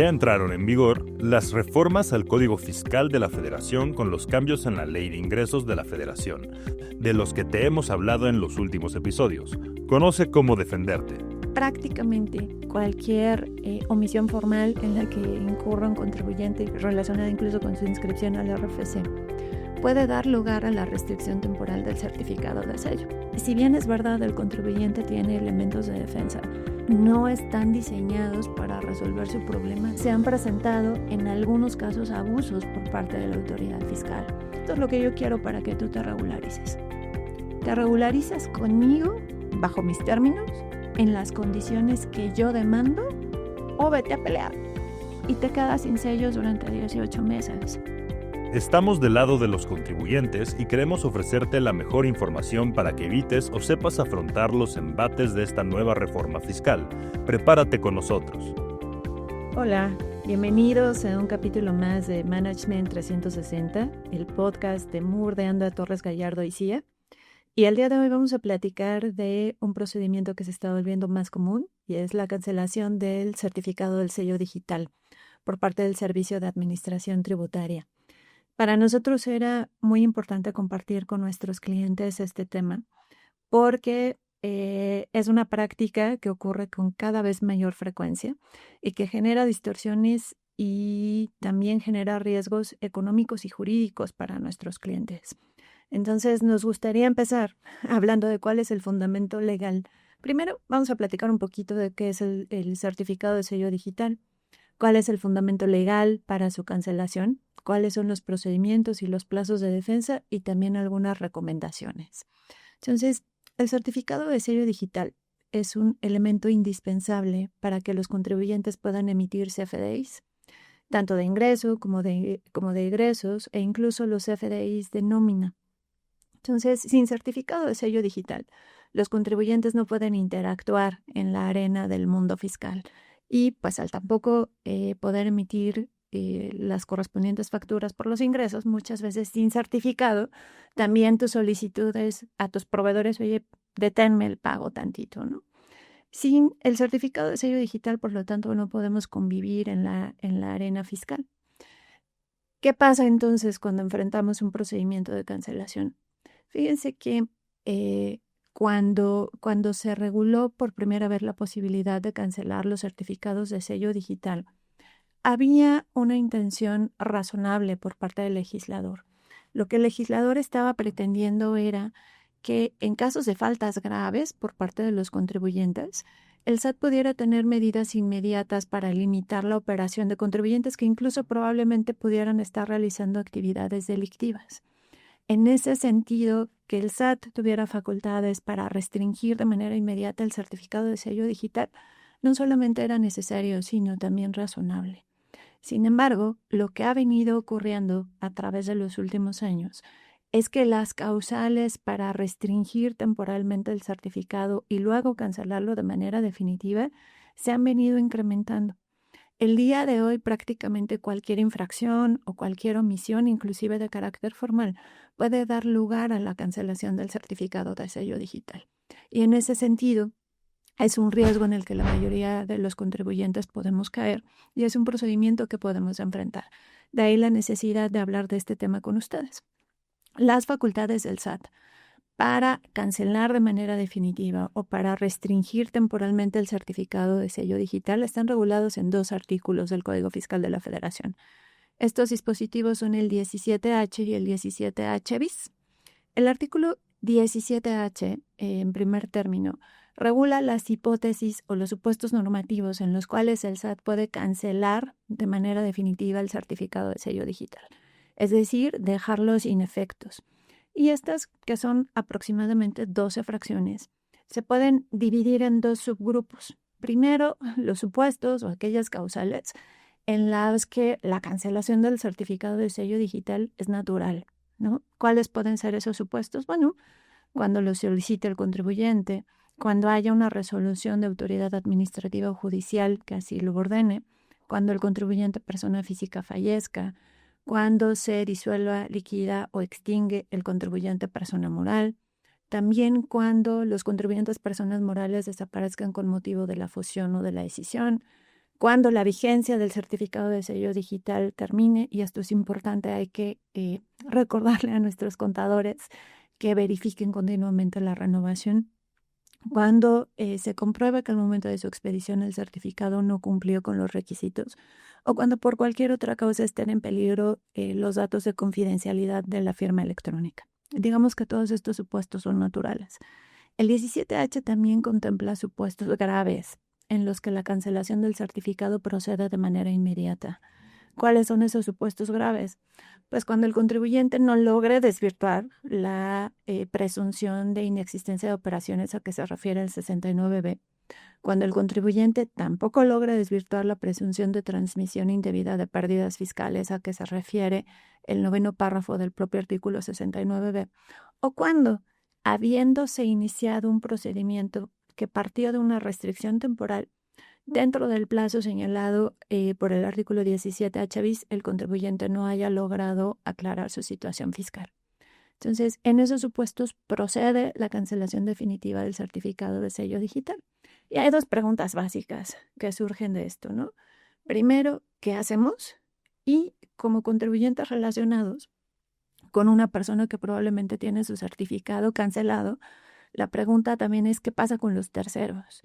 Ya entraron en vigor las reformas al Código Fiscal de la Federación con los cambios en la Ley de Ingresos de la Federación, de los que te hemos hablado en los últimos episodios. Conoce cómo defenderte. Prácticamente cualquier omisión formal en la que incurra un contribuyente relacionada incluso con su inscripción al RFC puede dar lugar a la restricción temporal del certificado de sello. Si bien es verdad el contribuyente tiene elementos de defensa, no están diseñados para resolver su problema. Se han presentado en algunos casos abusos por parte de la autoridad fiscal. Esto es lo que yo quiero para que tú te regularices. Te regularizas conmigo, bajo mis términos, en las condiciones que yo demando, o vete a pelear y te quedas sin sellos durante 18 meses. Estamos del lado de los contribuyentes y queremos ofrecerte la mejor información para que evites o sepas afrontar los embates de esta nueva reforma fiscal. Prepárate con nosotros. Hola, bienvenidos a un capítulo más de Management 360, el podcast de Moore de Anda Torres Gallardo y CIA. Y el día de hoy vamos a platicar de un procedimiento que se está volviendo más común y es la cancelación del certificado del sello digital por parte del Servicio de Administración Tributaria. Para nosotros era muy importante compartir con nuestros clientes este tema porque es una práctica que ocurre con cada vez mayor frecuencia y que genera distorsiones y también genera riesgos económicos y jurídicos para nuestros clientes. Entonces, nos gustaría empezar hablando de cuál es el fundamento legal. Primero, vamos a platicar un poquito de qué es el certificado de sello digital, cuál es el fundamento legal para su cancelación, cuáles son los procedimientos y los plazos de defensa y también algunas recomendaciones. Entonces, el certificado de sello digital es un elemento indispensable para que los contribuyentes puedan emitir CFDIs, tanto de ingreso como de egresos e incluso los CFDIs de nómina. Entonces, sin certificado de sello digital, los contribuyentes no pueden interactuar en la arena del mundo fiscal y pues al tampoco poder emitir las correspondientes facturas por los ingresos, muchas veces sin certificado, también tus solicitudes a tus proveedores, oye, deténme el pago tantito, ¿no? Sin el certificado de sello digital, por lo tanto, no podemos convivir en la arena fiscal. ¿Qué pasa entonces cuando enfrentamos un procedimiento de cancelación? Fíjense que cuando se reguló por primera vez la posibilidad de cancelar los certificados de sello digital, había una intención razonable por parte del legislador. Lo que el legislador estaba pretendiendo era que en casos de faltas graves por parte de los contribuyentes, el SAT pudiera tener medidas inmediatas para limitar la operación de contribuyentes que incluso probablemente pudieran estar realizando actividades delictivas. En ese sentido, que el SAT tuviera facultades para restringir de manera inmediata el certificado de sello digital no solamente era necesario, sino también razonable. Sin embargo, lo que ha venido ocurriendo a través de los últimos años es que las causales para restringir temporalmente el certificado y luego cancelarlo de manera definitiva se han venido incrementando. El día de hoy prácticamente cualquier infracción o cualquier omisión, inclusive de carácter formal, puede dar lugar a la cancelación del certificado de sello digital. Y en ese sentido, es un riesgo en el que la mayoría de los contribuyentes podemos caer y es un procedimiento que podemos enfrentar. De ahí la necesidad de hablar de este tema con ustedes. Las facultades del SAT para cancelar de manera definitiva o para restringir temporalmente el certificado de sello digital están regulados en 2 artículos del Código Fiscal de la Federación. Estos dispositivos son el 17H y el 17H bis. El artículo 17H, en primer término, regula las hipótesis o los supuestos normativos en los cuales el SAT puede cancelar de manera definitiva el certificado de sello digital, es decir, dejarlos inefectos. Y estas, que son aproximadamente 12 fracciones, se pueden dividir en 2 subgrupos. Primero, los supuestos o aquellas causales en las que la cancelación del certificado de sello digital es natural, ¿no? ¿Cuáles pueden ser esos supuestos? Bueno, cuando lo solicite el contribuyente, cuando haya una resolución de autoridad administrativa o judicial que así lo ordene, cuando el contribuyente persona física fallezca, cuando se disuelva, liquida o extingue el contribuyente persona moral, también cuando los contribuyentes personas morales desaparezcan con motivo de la fusión o de la escisión, cuando la vigencia del certificado de sello digital termine, y esto es importante, hay que recordarle a nuestros contadores que verifiquen continuamente la renovación. Cuando se comprueba que al momento de su expedición el certificado no cumplió con los requisitos o cuando por cualquier otra causa estén en peligro los datos de confidencialidad de la firma electrónica. Digamos que todos estos supuestos son naturales. El 17H también contempla supuestos graves en los que la cancelación del certificado procede de manera inmediata. ¿Cuáles son esos supuestos graves? Pues cuando el contribuyente no logre desvirtuar la presunción de inexistencia de operaciones a que se refiere el 69B, cuando el contribuyente tampoco logre desvirtuar la presunción de transmisión indebida de pérdidas fiscales a que se refiere el 9º párrafo del propio artículo 69B, o cuando, habiéndose iniciado un procedimiento que partió de una restricción temporal, dentro del plazo señalado por el artículo 17H bis, el contribuyente no haya logrado aclarar su situación fiscal. Entonces, en esos supuestos procede la cancelación definitiva del certificado de sello digital. Y hay dos preguntas básicas que surgen de esto, ¿no? Primero, ¿qué hacemos? Y como contribuyentes relacionados con una persona que probablemente tiene su certificado cancelado, la pregunta también es ¿qué pasa con los terceros?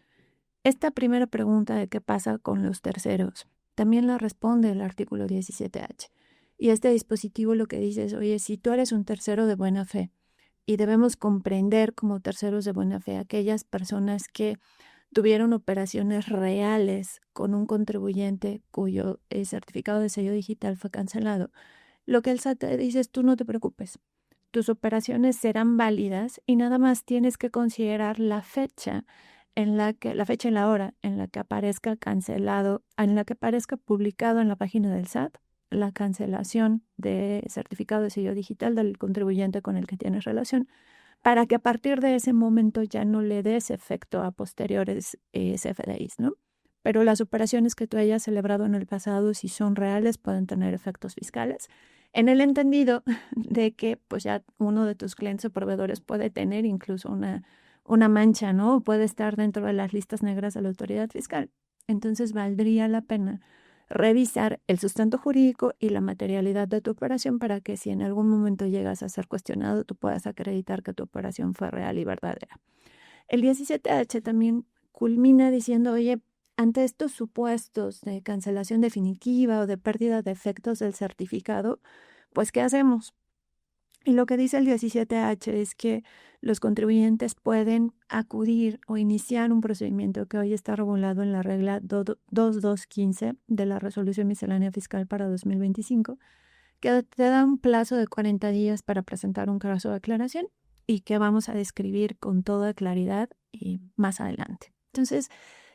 Esta primera pregunta de qué pasa con los terceros también la responde el artículo 17H. Y este dispositivo lo que dice es, oye, si tú eres un tercero de buena fe, y debemos comprender como terceros de buena fe aquellas personas que tuvieron operaciones reales con un contribuyente cuyo certificado de sello digital fue cancelado, lo que el SAT te dice es tú no te preocupes. Tus operaciones serán válidas y nada más tienes que considerar la fecha y la hora en la que aparezca cancelado, en la que aparezca publicado en la página del SAT la cancelación de certificado de sello digital del contribuyente con el que tienes relación, para que a partir de ese momento ya no le des efecto a posteriores CFDIs, ¿no? Pero las operaciones que tú hayas celebrado en el pasado, si son reales, pueden tener efectos fiscales. En el entendido de que pues ya uno de tus clientes o proveedores puede tener incluso una mancha, ¿no? Puede estar dentro de las listas negras de la autoridad fiscal. Entonces valdría la pena revisar el sustento jurídico y la materialidad de tu operación para que si en algún momento llegas a ser cuestionado, tú puedas acreditar que tu operación fue real y verdadera. El 17H también culmina diciendo, oye, ante estos supuestos de cancelación definitiva o de pérdida de efectos del certificado, pues ¿qué hacemos? Y lo que dice el 17H es que los contribuyentes pueden acudir o iniciar un procedimiento que hoy está regulado en la regla 2215 de la Resolución Miscelánea Fiscal para 2025, que te da un plazo de 40 días para presentar un caso de aclaración y que vamos a describir con toda claridad y más adelante. Entonces,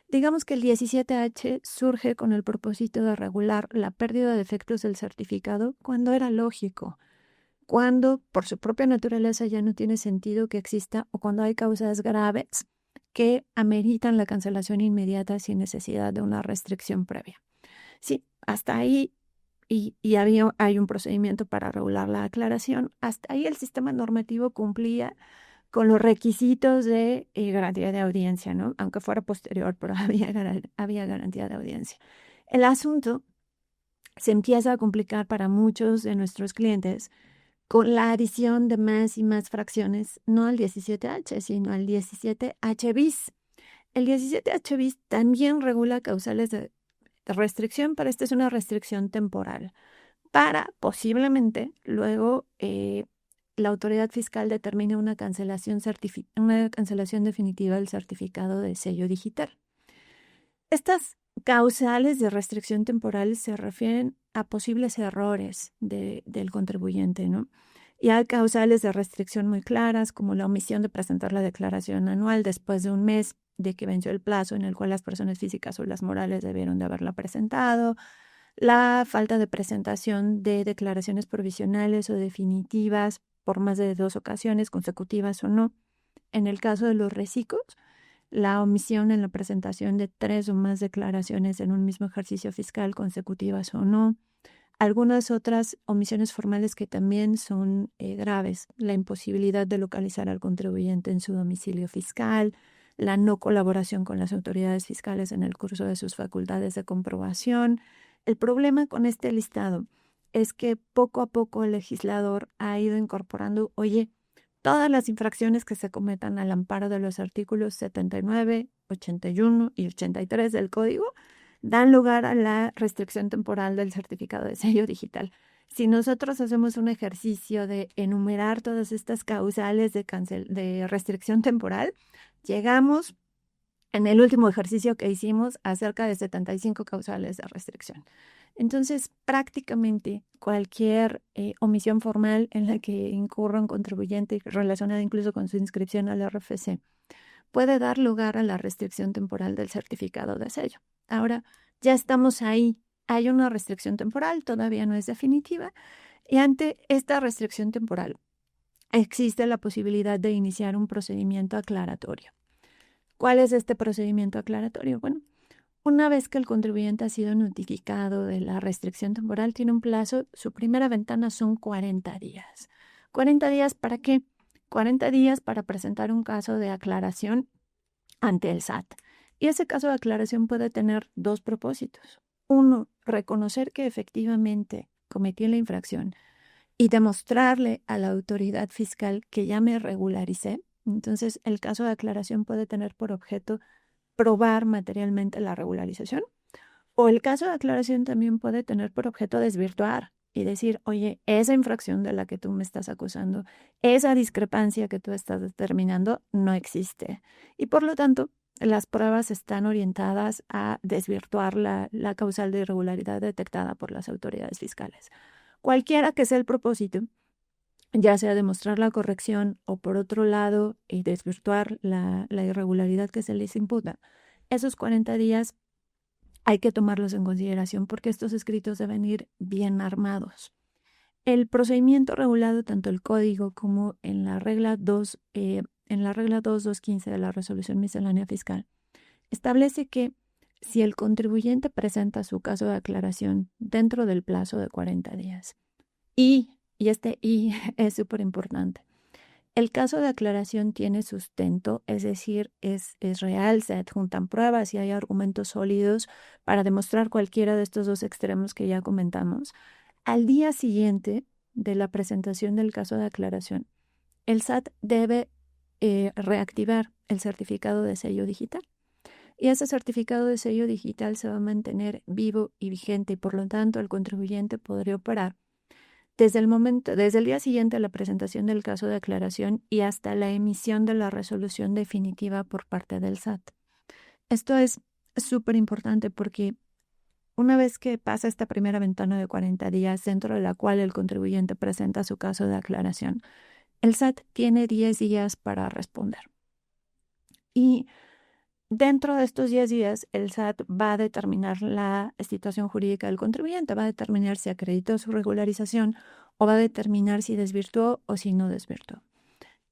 digamos que el 17H surge con el propósito de regular la pérdida de efectos del certificado cuando era lógico, cuando por su propia naturaleza ya no tiene sentido que exista o cuando hay causas graves que ameritan la cancelación inmediata sin necesidad de una restricción previa. Sí, hasta ahí, y hay un procedimiento para regular la aclaración, hasta ahí el sistema normativo cumplía con los requisitos de garantía de audiencia, ¿no? Aunque fuera posterior, pero había garantía de audiencia. El asunto se empieza a complicar para muchos de nuestros clientes con la adición de más y más fracciones, no al 17H, sino al 17H bis. El 17H bis también regula causales de restricción, pero esta es una restricción temporal, para posiblemente luego la autoridad fiscal determine una cancelación definitiva del certificado de sello digital. Estas causales de restricción temporal se refieren a posibles errores del contribuyente, ¿no? Y hay causales de restricción muy claras, como la omisión de presentar la declaración anual después de un mes de que venció el plazo en el cual las personas físicas o las morales debieron de haberla presentado, la falta de presentación de declaraciones provisionales o definitivas por más de 2 ocasiones, consecutivas o no. En el caso de los reciclos, la omisión en la presentación de 3 o más declaraciones en un mismo ejercicio fiscal, consecutivas o no. Algunas otras omisiones formales que también son graves, la imposibilidad de localizar al contribuyente en su domicilio fiscal, la no colaboración con las autoridades fiscales en el curso de sus facultades de comprobación. El problema con este listado es que poco a poco el legislador ha ido incorporando, oye, todas las infracciones que se cometan al amparo de los artículos 79, 81 y 83 del Código dan lugar a la restricción temporal del certificado de sello digital. Si nosotros hacemos un ejercicio de enumerar todas estas causales de restricción temporal, llegamos en el último ejercicio que hicimos a cerca de 75 causales de restricción. Entonces, prácticamente cualquier omisión formal en la que incurra un contribuyente relacionada incluso con su inscripción al RFC puede dar lugar a la restricción temporal del certificado de sello. Ahora, ya estamos ahí. Hay una restricción temporal, todavía no es definitiva, y ante esta restricción temporal existe la posibilidad de iniciar un procedimiento aclaratorio. ¿Cuál es este procedimiento aclaratorio? Bueno, una vez que el contribuyente ha sido notificado de la restricción temporal, tiene un plazo, su primera ventana son 40 días. ¿40 días para qué? 40 días para presentar un caso de aclaración ante el SAT. Y ese caso de aclaración puede tener dos propósitos. Uno, reconocer que efectivamente cometí la infracción y demostrarle a la autoridad fiscal que ya me regularicé. Entonces, el caso de aclaración puede tener por objeto probar materialmente la regularización. O el caso de aclaración también puede tener por objeto desvirtuar y decir, oye, esa infracción de la que tú me estás acusando, esa discrepancia que tú estás determinando, no existe. Y por lo tanto, las pruebas están orientadas a desvirtuar la causal de irregularidad detectada por las autoridades fiscales. Cualquiera que sea el propósito, ya sea demostrar la corrección o por otro lado desvirtuar la irregularidad que se les imputa, esos 40 días hay que tomarlos en consideración porque estos escritos deben ir bien armados. El procedimiento regulado tanto el código como en la regla 2.215 de la resolución miscelánea fiscal establece que si el contribuyente presenta su caso de aclaración dentro del plazo de 40 días y este "y" es súper importante, el caso de aclaración tiene sustento, es decir, es real, se adjuntan pruebas y hay argumentos sólidos para demostrar cualquiera de estos dos extremos que ya comentamos. Al día siguiente de la presentación del caso de aclaración, el SAT debe reactivar el certificado de sello digital. Y ese certificado de sello digital se va a mantener vivo y vigente y por lo tanto el contribuyente podría operar desde el día siguiente a la presentación del caso de aclaración y hasta la emisión de la resolución definitiva por parte del SAT. Esto es súper importante porque una vez que pasa esta primera ventana de 40 días dentro de la cual el contribuyente presenta su caso de aclaración, el SAT tiene 10 días para responder. Y dentro de estos 10 días, el SAT va a determinar la situación jurídica del contribuyente, va a determinar si acreditó su regularización o va a determinar si desvirtuó o si no desvirtuó.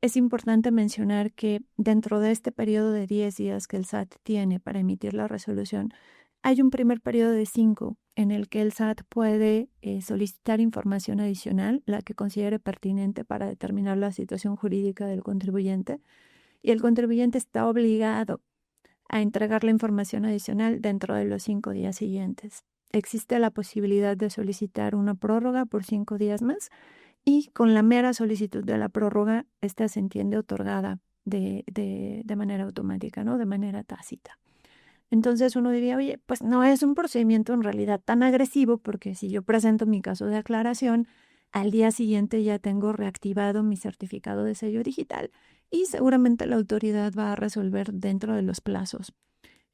Es importante mencionar que dentro de este periodo de 10 días que el SAT tiene para emitir la resolución, hay un primer periodo de 5 en el que el SAT puede solicitar información adicional, la que considere pertinente para determinar la situación jurídica del contribuyente, y el contribuyente está obligado a entregar la información adicional dentro de los 5 días siguientes. Existe la posibilidad de solicitar una prórroga por 5 días más y con la mera solicitud de la prórroga, esta se entiende otorgada de manera automática, ¿no? De manera tácita. Entonces uno diría, oye, pues no es un procedimiento en realidad tan agresivo porque si yo presento mi caso de aclaración, al día siguiente ya tengo reactivado mi certificado de sello digital y seguramente la autoridad va a resolver dentro de los plazos.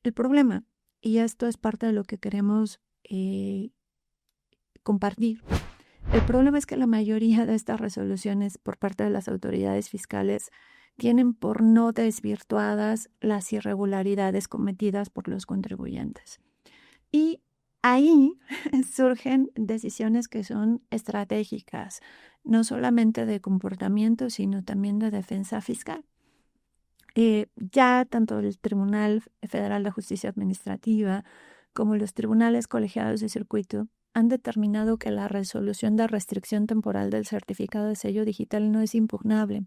El problema, y esto es parte de lo que queremos compartir, el problema es que la mayoría de estas resoluciones por parte de las autoridades fiscales tienen por no desvirtuadas las irregularidades cometidas por los contribuyentes. Y ahí surgen decisiones que son estratégicas, no solamente de comportamiento, sino también de defensa fiscal. Ya tanto el Tribunal Federal de Justicia Administrativa como los tribunales colegiados de circuito han determinado que la resolución de restricción temporal del certificado de sello digital no es impugnable,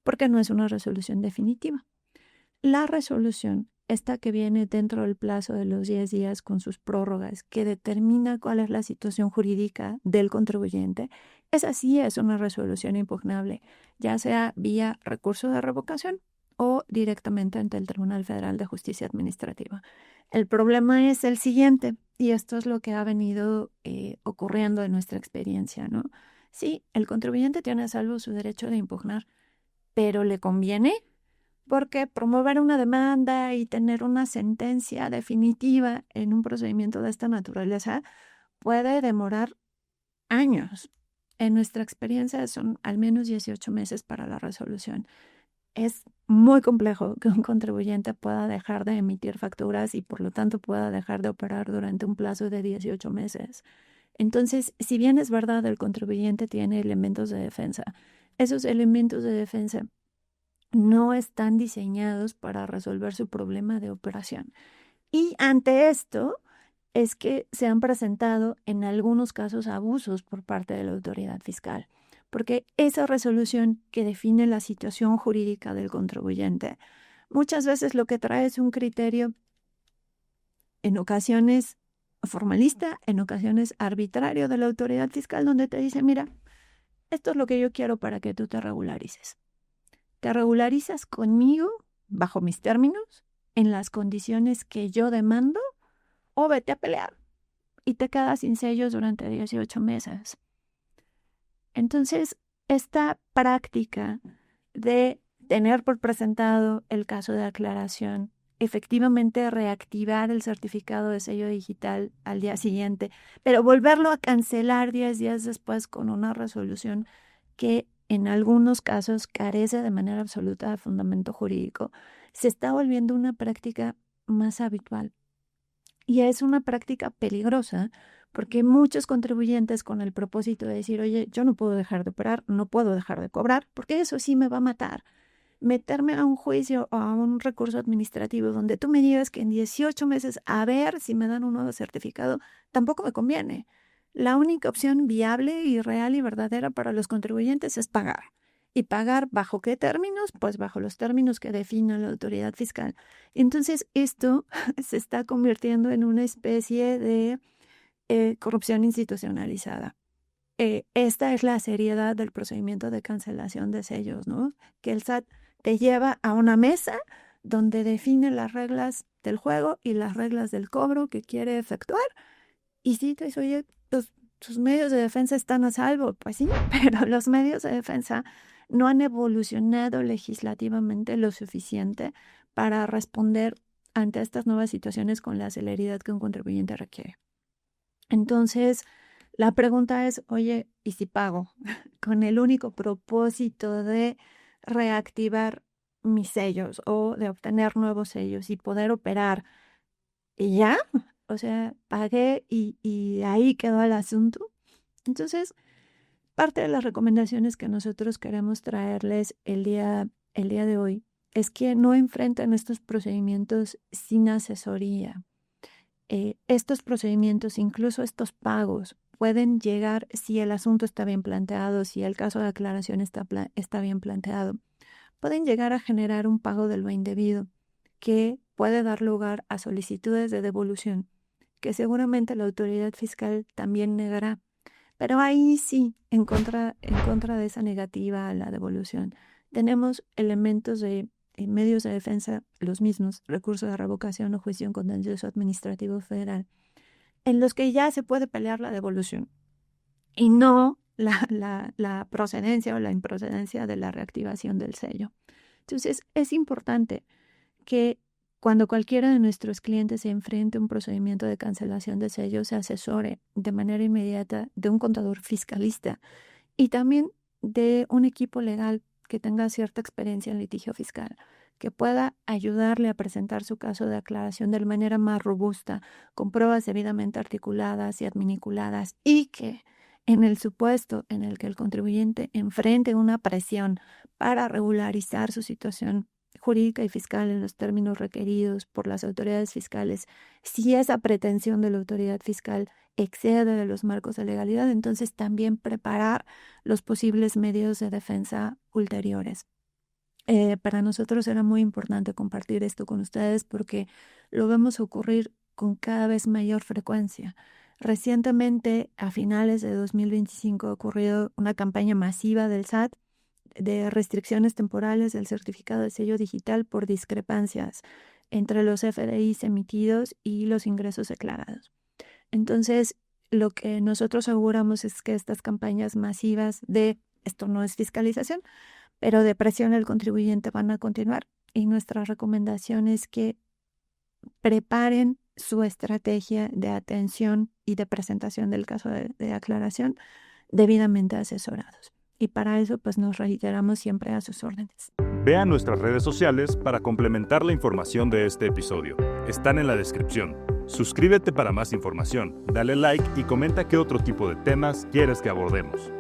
porque no es una resolución definitiva. La resolución, esta que viene dentro del plazo de los 10 días con sus prórrogas, que determina cuál es la situación jurídica del contribuyente, esa sí es una resolución impugnable, ya sea vía recurso de revocación o directamente ante el Tribunal Federal de Justicia Administrativa. El problema es el siguiente, y esto es lo que ha venido ocurriendo en nuestra experiencia, ¿no? Sí, el contribuyente tiene a salvo su derecho de impugnar, pero ¿le conviene? Porque promover una demanda y tener una sentencia definitiva en un procedimiento de esta naturaleza puede demorar años. En nuestra experiencia son al menos 18 meses para la resolución. Es muy complejo que un contribuyente pueda dejar de emitir facturas y por lo tanto pueda dejar de operar durante un plazo de 18 meses. Entonces, si bien es verdad, el contribuyente tiene elementos de defensa, esos elementos de defensa no están diseñados para resolver su problema de operación. Y ante esto es que se han presentado en algunos casos abusos por parte de la autoridad fiscal, porque esa resolución que define la situación jurídica del contribuyente muchas veces lo que trae es un criterio en ocasiones formalista, en ocasiones arbitrario de la autoridad fiscal, donde te dice, mira, esto es lo que yo quiero para que tú te regularices. Te regularizas conmigo, bajo mis términos, en las condiciones que yo demando, o vete a pelear y te quedas sin sellos durante 18 meses. Entonces, esta práctica de tener por presentado el caso de aclaración, efectivamente reactivar el certificado de sello digital al día siguiente, pero volverlo a cancelar 10 días después con una resolución que en algunos casos carece de manera absoluta de fundamento jurídico, se está volviendo una práctica más habitual. Y es una práctica peligrosa porque muchos contribuyentes con el propósito de decir, oye, yo no puedo dejar de operar, no puedo dejar de cobrar, porque eso sí me va a matar. Meterme a un juicio o a un recurso administrativo donde tú me digas que en 18 meses a ver si me dan un nuevo certificado, tampoco me conviene. La única opción viable y real y verdadera para los contribuyentes es pagar. ¿Y pagar bajo qué términos? Pues bajo los términos que define la autoridad fiscal. Entonces, esto se está convirtiendo en una especie de corrupción institucionalizada. Esta es la seriedad del procedimiento de cancelación de sellos, ¿no? Que el SAT te lleva a una mesa donde define las reglas del juego y las reglas del cobro que quiere efectuar. Y si te dice, oye, pues tus medios de defensa están a salvo. Pues sí, pero los medios de defensa no han evolucionado legislativamente lo suficiente para responder ante estas nuevas situaciones con la celeridad que un contribuyente requiere. Entonces, la pregunta es, oye, ¿y si pago? Con el único propósito de reactivar mis sellos o de obtener nuevos sellos y poder operar. ¿Y ya? O sea, pagué y ahí quedó el asunto. Entonces, parte de las recomendaciones que nosotros queremos traerles el día de hoy es que no enfrenten estos procedimientos sin asesoría. Estos procedimientos, incluso estos pagos, pueden llegar, si el asunto está bien planteado, si el caso de aclaración está bien planteado, pueden llegar a generar un pago de lo indebido que puede dar lugar a solicitudes de devolución, que seguramente la autoridad fiscal también negará. Pero ahí sí, en contra de esa negativa a la devolución, tenemos elementos de medios de defensa, los mismos, recursos de revocación o juicio en contencioso administrativo federal, en los que ya se puede pelear la devolución y no la procedencia o la improcedencia de la reactivación del sello. Entonces, es importante que cuando cualquiera de nuestros clientes se enfrente a un procedimiento de cancelación de sello, se asesore de manera inmediata de un contador fiscalista y también de un equipo legal que tenga cierta experiencia en litigio fiscal, que pueda ayudarle a presentar su caso de aclaración de manera más robusta, con pruebas debidamente articuladas y adminiculadas, y que en el supuesto en el que el contribuyente enfrente una presión para regularizar su situación jurídica y fiscal en los términos requeridos por las autoridades fiscales, si esa pretensión de la autoridad fiscal excede de los marcos de legalidad, entonces también preparar los posibles medios de defensa ulteriores. Para nosotros era muy importante compartir esto con ustedes porque lo vemos ocurrir con cada vez mayor frecuencia. Recientemente, a finales de 2025, ha ocurrido una campaña masiva del SAT de restricciones temporales del certificado de sello digital por discrepancias entre los FDIs emitidos y los ingresos declarados. Entonces, lo que nosotros aseguramos es que estas campañas masivas de esto no es fiscalización, pero de presión al contribuyente van a continuar, y nuestra recomendación es que preparen su estrategia de atención y de presentación del caso de aclaración debidamente asesorados. Y para eso, pues nos reiteramos siempre a sus órdenes. Vean nuestras redes sociales para complementar la información de este episodio. Están en la descripción. Suscríbete para más información, dale like y comenta qué otro tipo de temas quieres que abordemos.